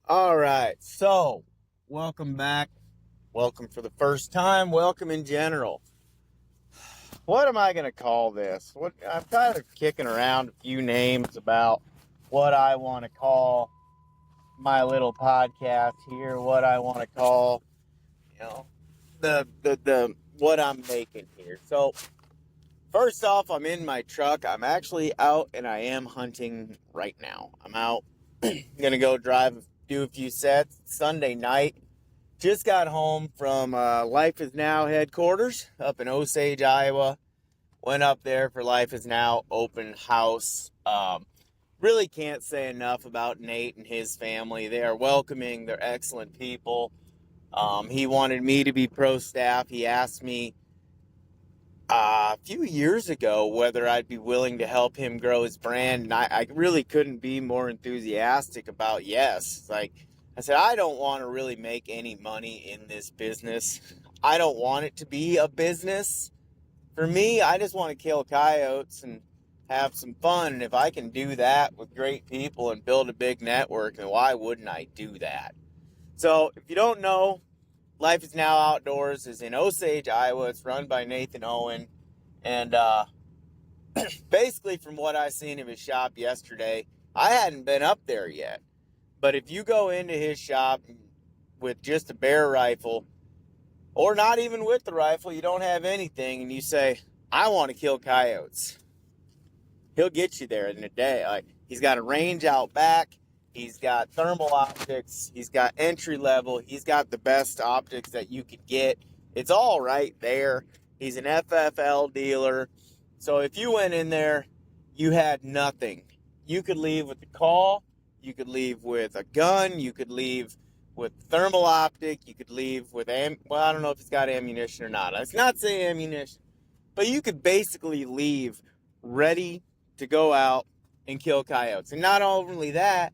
All right, so welcome back. Welcome for the first time. Welcome in general. What am I going to call this? I'm kind of kicking around a few names about what I want to call my little podcast here. What I want to call, you know, the what I'm making here. So first off, I'm in my truck. I'm actually out and I am hunting right now. I'm out. Gonna go do a few sets. Sunday night. Just got home from Life is Now headquarters up in Osage, Iowa. Went up there for Life is Now open house. Really can't say enough about Nate and his family. They are welcoming. They're excellent people. He wanted me to be pro staff. He asked me a few years ago whether I'd be willing to help him grow his brand, and I really couldn't be more enthusiastic about yes. Like I said, I don't want to really make any money in this business. I don't want it to be a business. For me, I just want to kill coyotes and have some fun, and if I can do that with great people and build a big network, then why wouldn't I do that? So if you don't know, Life is Now Outdoors is in Osage, Iowa. It's run by Nathan Owen. And basically, from what I seen of his shop yesterday, I hadn't been up there yet. But if you go into his shop with just a bear rifle, or not even with the rifle, you don't have anything, and you say, I want to kill coyotes, he'll get you there in a day. Like, he's got a range out back. He's got thermal optics. He's got entry level. He's got the best optics that you could get. It's all right there. He's an FFL dealer. So if you went in there, you had nothing. You could leave with the call. You could leave with a gun. You could leave with thermal optic. You could leave with, well, I don't know if it's got ammunition or not. It's not saying ammunition. But you could basically leave ready to go out and kill coyotes. And not only that,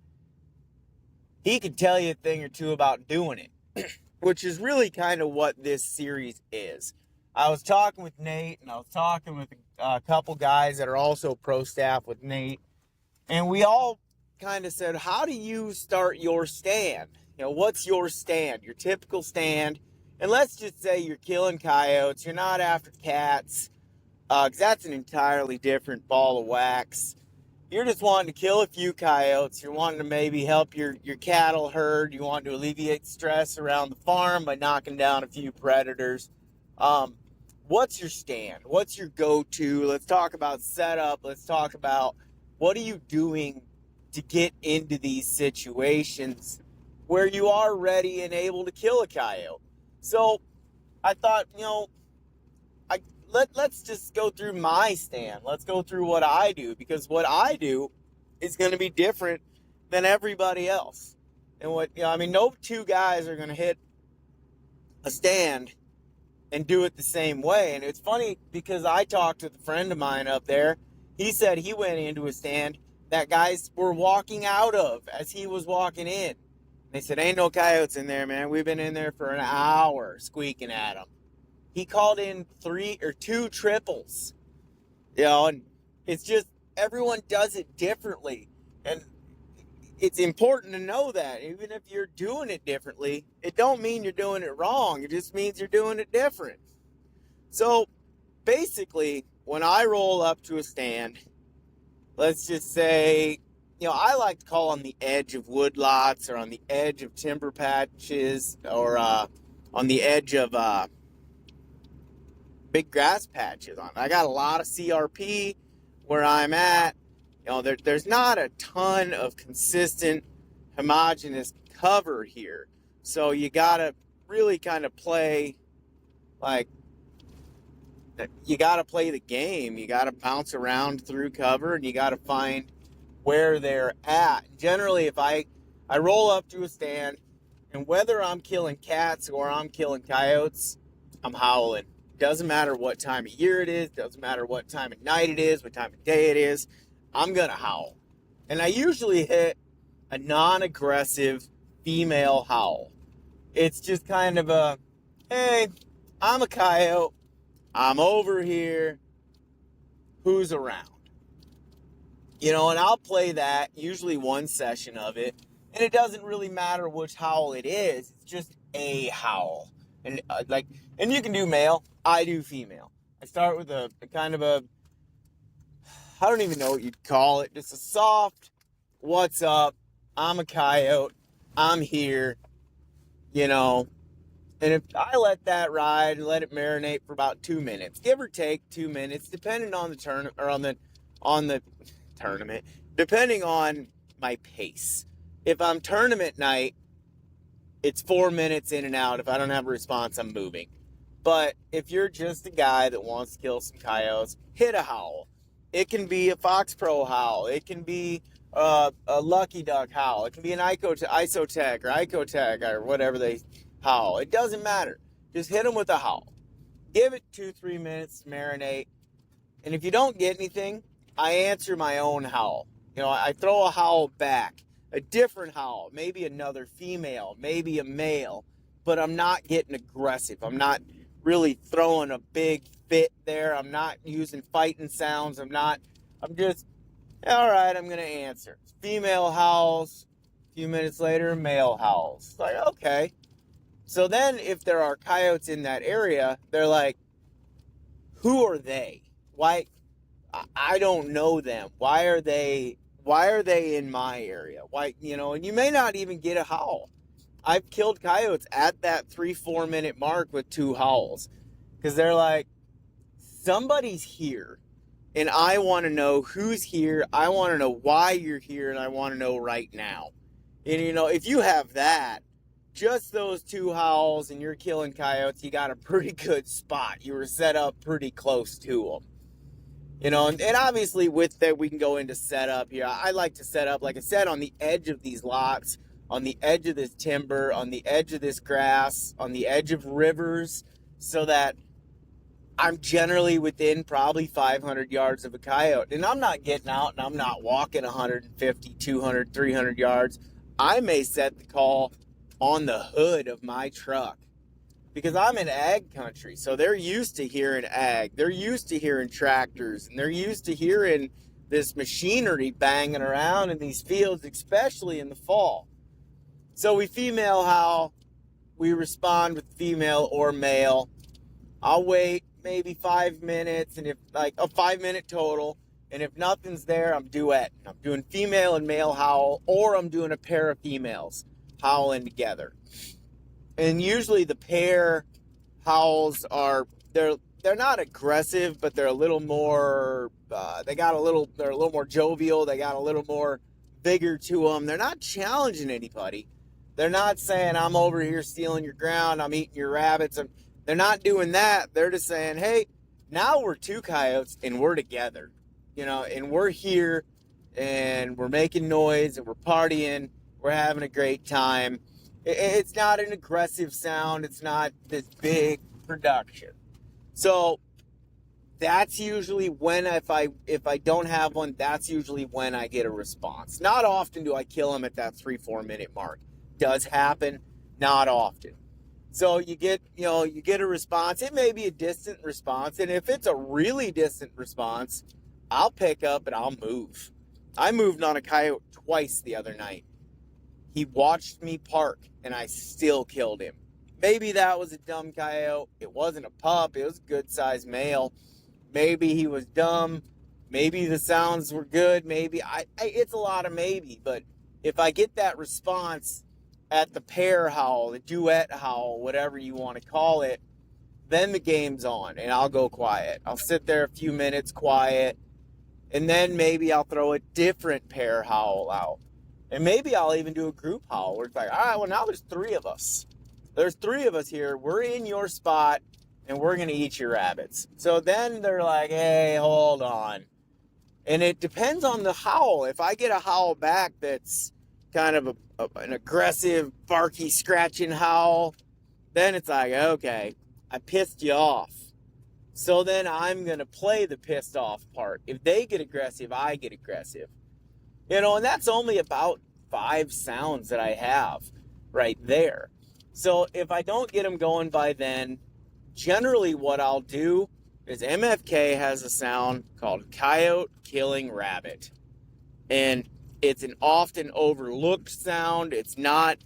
he could tell you a thing or two about doing it, which is really kind of what this series is. I was talking with Nate, and I was talking with a couple guys that are also pro staff with Nate, and we all kind of said, how do you start your stand? You know, what's your stand, your typical stand? And let's just say you're killing coyotes, you're not after cats, because that's an entirely different ball of wax. You're just wanting to kill a few coyotes. You're wanting to maybe help your cattle herd. You want to alleviate stress around the farm by knocking down a few predators. What's your stand? What's your go-to? Let's talk about setup. Let's talk about what are you doing to get into these situations where you are ready and able to kill a coyote. So I thought, let's just go through my stand. Let's go through what I do, because what I do is going to be different than everybody else. And no two guys are going to hit a stand and do it the same way. And it's funny because I talked with a friend of mine up there. He said he went into a stand that guys were walking out of as he was walking in. They said, ain't no coyotes in there, man. We've been in there for an hour squeaking at them. He called in 3 or 2 triples, and it's just everyone does it differently. And it's important to know that even if you're doing it differently, it don't mean you're doing it wrong. It just means you're doing it different. So basically, when I roll up to a stand, let's just say, I like to call on the edge of woodlots or on the edge of timber patches or on the edge of big grass patches on. I got a lot of CRP where I'm at. There's not a ton of consistent, homogeneous cover here. So you got to really kind of play you got to play the game. You got to bounce around through cover, and you got to find where they're at. Generally, if I roll up to a stand, and whether I'm killing cats or I'm killing coyotes, I'm howling. Doesn't matter what time of year it is. Doesn't matter what time of night it is, what time of day it is. I'm going to howl. And I usually hit a non-aggressive female howl. It's just kind of a, hey, I'm a coyote. I'm over here. Who's around? And I'll play that, usually one session of it. And it doesn't really matter which howl it is. It's just a howl. And and you can do male. I do female. I start with a kind of a, I don't even know what you'd call it. Just a soft, what's up? I'm a coyote. I'm here. You know. And if I let that ride and let it marinate for about 2 minutes, give or take 2 minutes, depending on the tournament or on the tournament, depending on my pace. If I'm tournament night, it's 4 minutes in and out. If I don't have a response, I'm moving. But if you're just a guy that wants to kill some coyotes, hit a howl. It can be a Fox Pro howl. It can be a Lucky Duck howl. It can be an Isotech or Icotech or whatever they howl. It doesn't matter. Just hit them with a howl. Give it 2-3 minutes to marinate. And if you don't get anything, I answer my own howl. I throw a howl back. A different howl, maybe another female, maybe a male, but I'm not getting aggressive. I'm not really throwing a big fit there. I'm not using fighting sounds. I'm just, all right, I'm going to answer. Female howls, a few minutes later, male howls. It's like, okay. So then if there are coyotes in that area, they're like, who are they? Why? I don't know them. Why are they in my area? Why, and you may not even get a howl. I've killed coyotes at that 3-4 minute mark with 2 howls. Because they're like, somebody's here. And I want to know who's here. I want to know why you're here. And I want to know right now. And, if you have that, just those 2 howls and you're killing coyotes, you got a pretty good spot. You were set up pretty close to them. And obviously with that, we can go into setup here. I like to set up, like I said, on the edge of these lots, on the edge of this timber, on the edge of this grass, on the edge of rivers, so that I'm generally within probably 500 yards of a coyote. And I'm not getting out and I'm not walking 150, 200, 300 yards. I may set the call on the hood of my truck. Because I'm in ag country, so they're used to hearing ag. They're used to hearing tractors, and they're used to hearing this machinery banging around in these fields, especially in the fall. So we female howl. We respond with female or male. I'll wait maybe 5 minutes, and if like a 5 minute total, and if nothing's there, I'm duetting. I'm doing female and male howl, or I'm doing a pair of females howling together. And usually the pair howls they're not aggressive, but they're a little more, they're a little more jovial. They got a little more vigor to them. They're not challenging anybody. They're not saying, I'm over here stealing your ground. I'm eating your rabbits. They're not doing that. They're just saying, hey, now we're 2 coyotes and we're together, and we're here and we're making noise and we're partying. We're having a great time. It's not an aggressive sound. It's not this big production. So that's usually when, if I don't have one, that's usually when I get a response. Not often do I kill them at that 3-4 minute mark. Does happen, not often. So you get a response. It may be a distant response, and if it's a really distant response, I'll pick up and I'll move. I moved on a coyote twice the other night. He watched me park, and I still killed him. Maybe that was a dumb coyote. It wasn't a pup. It was a good-sized male. Maybe he was dumb. Maybe the sounds were good. Maybe it's a lot of maybe. But if I get that response at the pair howl, the duet howl, whatever you want to call it, then the game's on, and I'll go quiet. I'll sit there a few minutes quiet, and then maybe I'll throw a different pair howl out. And maybe I'll even do a group howl where it's like, all right, well, now there's 3 of us. There's 3 of us here. We're in your spot, and we're going to eat your rabbits. So then they're like, hey, hold on. And it depends on the howl. If I get a howl back that's kind of an aggressive, barky, scratching howl, then it's like, okay, I pissed you off. So then I'm going to play the pissed off part. If they get aggressive, I get aggressive. And that's only about 5 sounds that I have right there. So if I don't get them going by then, generally what I'll do is MFK has a sound called Coyote Killing Rabbit. And It's an often overlooked sound. It's not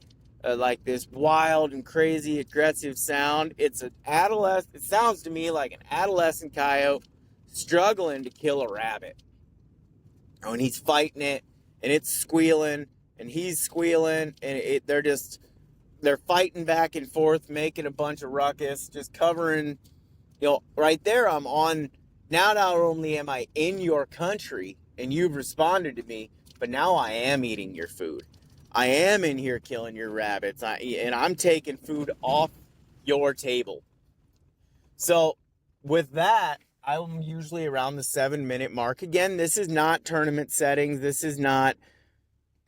like this wild and crazy aggressive sound. It's an adolescent. It sounds to me like an adolescent coyote struggling to kill a rabbit. Oh, and he's fighting it, and it's squealing, and he's squealing, and they're fighting back and forth, making a bunch of ruckus, just covering. Right there, I'm on. Now, not only am I in your country and you've responded to me, but now I am eating your food. I am in here killing your rabbits, and I'm taking food off your table. So, with that, I'm usually around the 7-minute mark. Again, this is not tournament settings. This is not,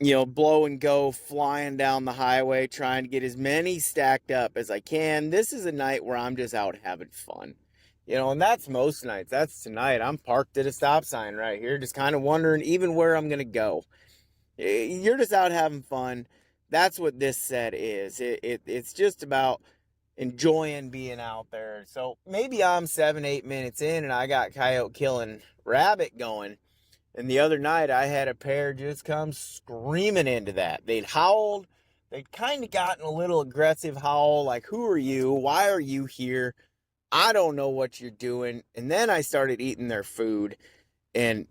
blow and go flying down the highway trying to get as many stacked up as I can. This is a night where I'm just out having fun. And that's most nights. That's tonight. I'm parked at a stop sign right here, just kind of wondering even where I'm going to go. You're just out having fun. That's what this set is. It's just about enjoying being out there. So maybe I'm 7-8 minutes in and I got coyote killing rabbit going. And the other night I had a pair just come screaming into that. They'd howled. They'd kind of gotten a little aggressive howl, like, who are you? Why are you here? I don't know what you're doing. And then I started eating their food, and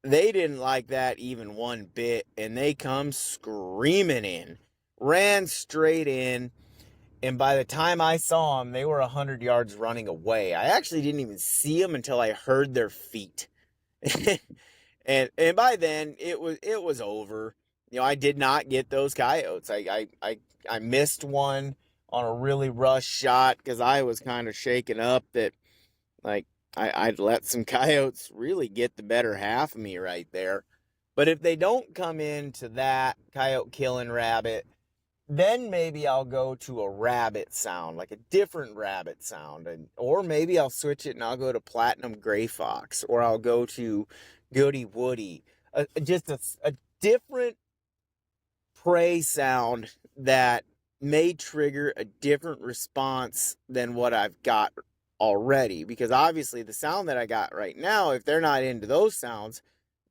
they didn't like that even one bit. And they come screaming in, ran straight in. And by the time I saw them, they were 100 yards running away. I actually didn't even see them until I heard their feet. and by then it was over. I did not get those coyotes. I missed one on a really rush shot because I was kind of shaken up that, like, I'd let some coyotes really get the better half of me right there. But if they don't come into that coyote killing rabbit, then maybe I'll go to a rabbit sound, like a different rabbit sound. Or maybe I'll switch it and I'll go to platinum gray fox, or I'll go to goody woody. Just a different prey sound that may trigger a different response than what I've got already. Because obviously the sound that I got right now, if they're not into those sounds,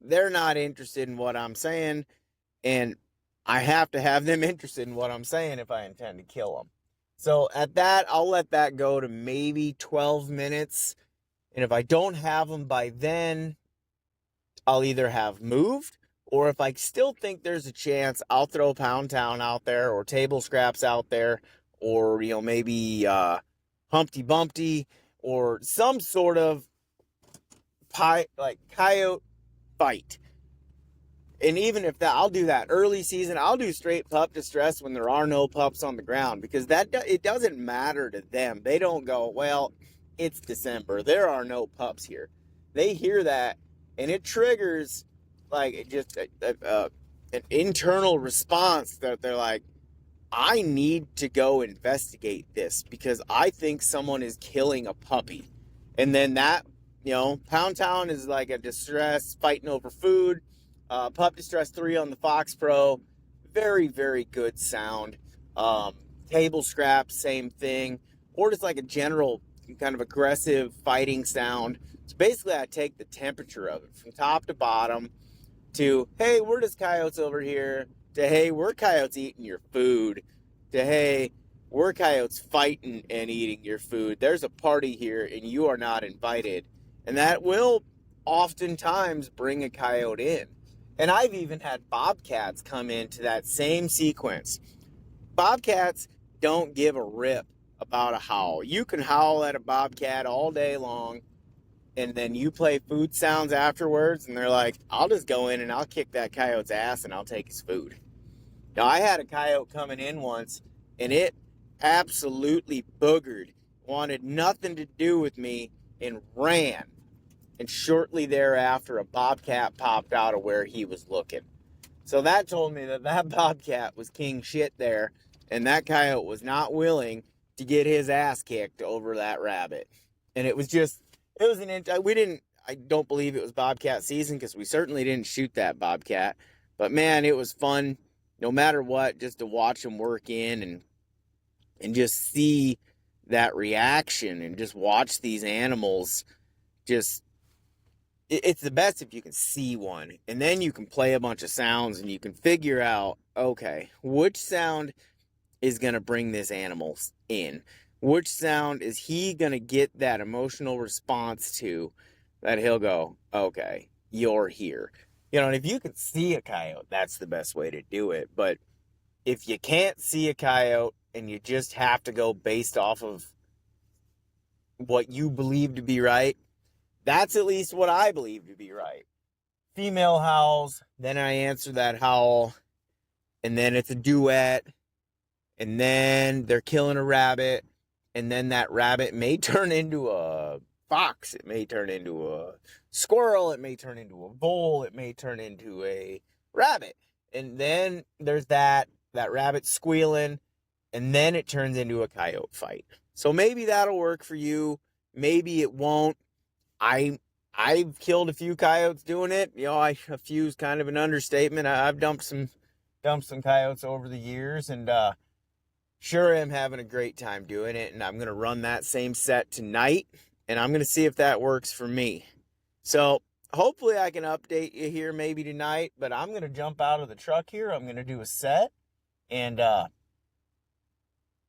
they're not interested in what I'm saying. And I have to have them interested in what I'm saying if I intend to kill them. So at that, I'll let that go to maybe 12 minutes. And if I don't have them by then, I'll either have moved, or if I still think there's a chance, I'll throw Pound Town out there, or table scraps out there, or, maybe Humpty Bumpty, or some sort of coyote fight. And even if that, I'll do that early season. I'll do straight pup distress when there are no pups on the ground, because it doesn't matter to them. They don't go, well, it's December, there are no pups here. They hear that, and it triggers like just an internal response that they're like, I need to go investigate this because I think someone is killing a puppy. And then that, Pound Town is like a distress fighting over food. Pup Distress 3 on the Fox Pro, very, very good sound. Table scraps, same thing. Or just like a general kind of aggressive fighting sound. So basically I take the temperature of it from top to bottom to, hey, we're just coyotes over here, to, hey, we're coyotes eating your food, to, hey, we're coyotes fighting and eating your food. There's a party here and you are not invited. And that will oftentimes bring a coyote in. And I've even had bobcats come into that same sequence. Bobcats don't give a rip about a howl. You can howl at a bobcat all day long, and then you play food sounds afterwards, and they're like, I'll just go in and I'll kick that coyote's ass and I'll take his food. Now, I had a coyote coming in once, and it absolutely boogered, wanted nothing to do with me, and ran. And shortly thereafter, a bobcat popped out of where he was looking. So that told me that bobcat was king shit there, and that coyote was not willing to get his ass kicked over that rabbit. And I don't believe it was bobcat season, because we certainly didn't shoot that bobcat. But man, it was fun, no matter what, just to watch them work in and just see that reaction and just watch these animals just it's the best if you can see one, and then you can play a bunch of sounds and you can figure out, okay, which sound is going to bring this animal in? Which sound is he going to get that emotional response to that he'll go, okay, you're here. And if you can see a coyote, that's the best way to do it. But if you can't see a coyote and you just have to go based off of what you believe to be right, that's at least what I believe to be right. Female howls, then I answer that howl, and then it's a duet, and then they're killing a rabbit, and then that rabbit may turn into a fox, it may turn into a squirrel, it may turn into a vole, it may turn into a rabbit. And then there's that rabbit squealing, and then it turns into a coyote fight. So maybe that'll work for you, maybe it won't. I've killed a few coyotes doing it. A few is kind of an understatement. I've dumped some coyotes over the years, and sure am having a great time doing it. And I'm gonna run that same set tonight, and I'm gonna see if that works for me. So hopefully I can update you here maybe tonight. But I'm gonna jump out of the truck here. I'm gonna do a set, and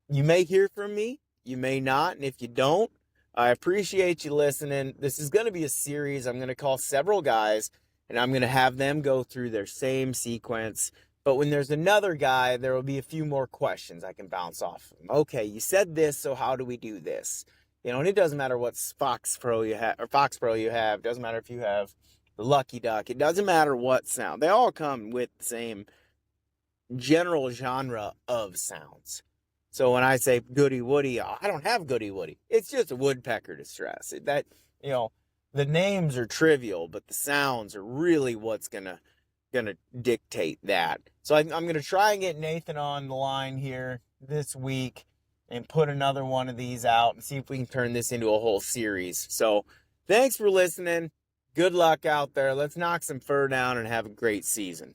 you may hear from me, you may not, and if you don't, I appreciate you listening. This is going to be a series. I'm going to call several guys, and I'm going to have them go through their same sequence. But when there's another guy, there will be a few more questions I can bounce off of them. Okay, you said this, so how do we do this? And it doesn't matter what Fox Pro you have. It doesn't matter if you have the Lucky Duck. It doesn't matter what sound. They all come with the same general genre of sounds. So when I say goody woody, I don't have goody woody. It's just a woodpecker distress. The names are trivial, but the sounds are really what's gonna dictate that. So I'm gonna try and get Nathan on the line here this week and put another one of these out and see if we can turn this into a whole series. So thanks for listening. Good luck out there. Let's knock some fur down and have a great season.